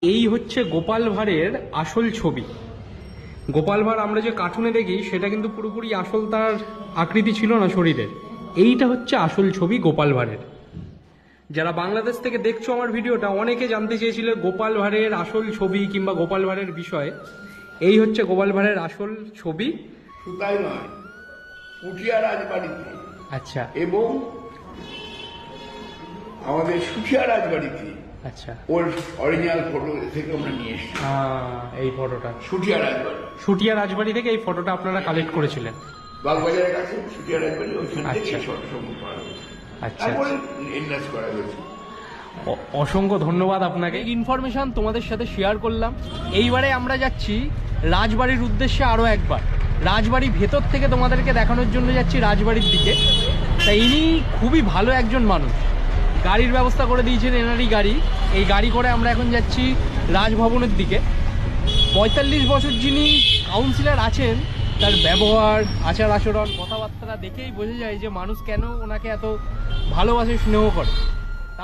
এই হচ্ছে গোপাল ভাঁড়ের আসল ছবি। গোপাল ভাঁড় আমরা যে কার্টুনে দেখি সেটা কিন্তু পুরোপুরি আসল তার আকৃতি ছিল না শরীরের। এইটা হচ্ছে আসল ছবি গোপাল ভাঁড়ের। যারা বাংলাদেশ থেকে দেখছো আমার ভিডিওটা, অনেকে জানতে চেয়েছিল গোপাল ভাঁড়ের আসল ছবি কিংবা গোপাল ভাঁড়ের বিষয়ে। এই হচ্ছে গোপাল ভাঁড়ের আসল ছবি। সুতাই নয়, পুঠিয়া রাজবাড়িতে। আচ্ছা এবং আমাদের সুঠিয়া রাজবাড়িতে আচ্ছা, ওর অরিজিনাল ফটো থেকে আমরা নিয়ে এসেছি। এই ফটোটা সুঠিয়া রাজবাড়ি, সুটিয়া রাজবাড়ি থেকে এই ফটোটা আপনারা কালেক্ট করেছিলেন। বাগবাজারের কাছে সুঠিয়া রাজবাড়ি, ওইখান থেকে আচ্ছা। এই ফটো সংগ্রহ করা হয়েছে। আচ্ছা, তারপরে এনলার্জ করা হয়েছে। অসংখ্য ধন্যবাদ আপনাকে। ইনফরমেশন তোমাদের সাথে শেয়ার করলাম। এইবারে আমরা যাচ্ছি রাজবাড়ির উদ্দেশ্যে আরও একবার। রাজবাড়ি ভেতর থেকে তোমাদেরকে দেখানোর জন্য যাচ্ছি রাজবাড়ির দিকে। তাই ইনি খুবই ভালো একজন মানুষ, গাড়ির ব্যবস্থা করে দিয়েছেন, এনারই গাড়ি। এই গাড়ি করে আমরা এখন যাচ্ছি রাজভবনের দিকে। 45 বছর যিনি কাউন্সিলর আছেন, তার ব্যবহার, আচার আচরণ, কথাবার্তা দেখেই বোঝা যায় যে মানুষ কেন ওনাকে এত ভালোবাসে, স্নেহ করে।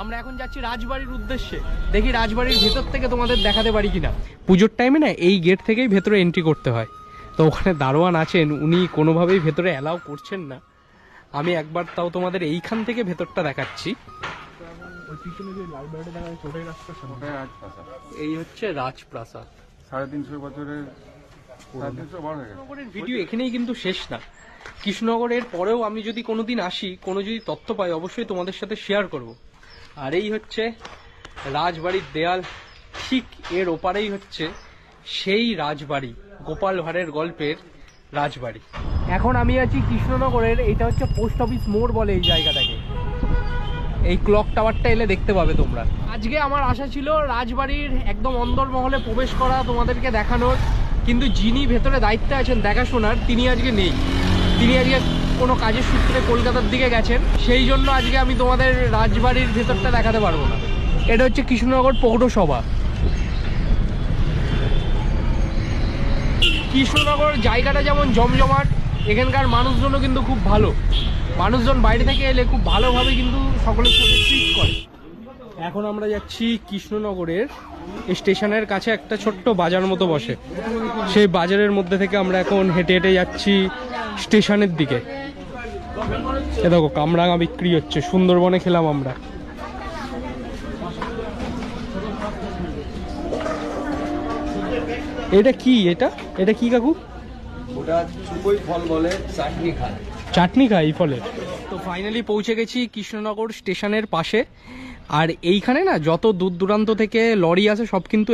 আমরা এখন যাচ্ছি রাজবাড়ির উদ্দেশ্যে। দেখি রাজবাড়ির ভেতর থেকে তোমাদের দেখাতে পারি কিনা। পুজোর টাইমে না এই গেট থেকেই ভেতরে এন্ট্রি করতে হয়। তো ওখানে দারোয়ান আছেন, উনি কোনোভাবেই ভেতরে অ্যালাউ করছেন না। আমি একবার তাও তোমাদের এইখান থেকে ভেতরটা দেখাচ্ছি। এই হচ্ছে রাজপ্রাসাদ। 350 বছরের 350 বার হয়ে গেছে। কৃষ্ণনগরের ভিডিও এখানেই কিন্তু শেষ না। কৃষ্ণনগরের পরেও আমি যদি কোনোদিন আসি, কোনো যদি তথ্য পাই, অবশ্যই তোমাদের সাথে শেয়ার করব। আর এই হচ্ছে রাজবাড়ির দেয়াল। ঠিক এর ওপারেই হচ্ছে সেই রাজবাড়ি, গোপাল ভাঁড়ের গল্পের রাজবাড়ি। এখন আমি আছি কৃষ্ণনগরের, এটা হচ্ছে পোস্ট অফিস মোড় বলে এই জায়গাটাকে। এই ক্লক টাওয়ারটা এলে দেখতে পাবে তোমরা। আজকে আমার আশা ছিল রাজবাড়ির একদম অন্দরমহলে প্রবেশ করা, তোমাদেরকে দেখানোর, কিন্তু যিনি ভেতরে দায়িত্বে আছেন দেখাশোনার, তিনি আজকে নেই। তিনি আজকে কোনো কাজের সূত্রে কলকাতার দিকে গেছেন। সেই জন্য আজকে আমি তোমাদের রাজবাড়ির ভেতরটা দেখাতে পারবো না। এটা হচ্ছে কৃষ্ণনগর পৌরসভা। কৃষ্ণনগর জায়গাটা যেমন জমজমাট, এখানকার মানুষজনও কিন্তু খুব ভালো। মানুষজন বাইরে থেকে এলে খুব ভালোভাবে কিন্তু সকলের সাথে ট্রিট করে। এখন আমরা যাচ্ছি কৃষ্ণনগরের স্টেশনের কাছে একটা ছোট্ট বাজার মতো বসে, সেই বাজারের মধ্যে থেকে আমরা এখন হেঁটে হেঁটে যাচ্ছি স্টেশনের দিকে। এ দেখো কামরাঙা বিক্রি হচ্ছে, সুন্দরবনে খেলাম আমরা। এটা কি, এটা কি কাকু? ওটা চুপই ফল বলে, চাটনি খায়। চাটনি খাই এই ফলে। তো ফাইনালি পৌঁছে গেছি কৃষ্ণনগর স্টেশনের পাশে। আর এইখানে না যত দূর দূরান্ত থেকে লরি আসে সব কিন্তু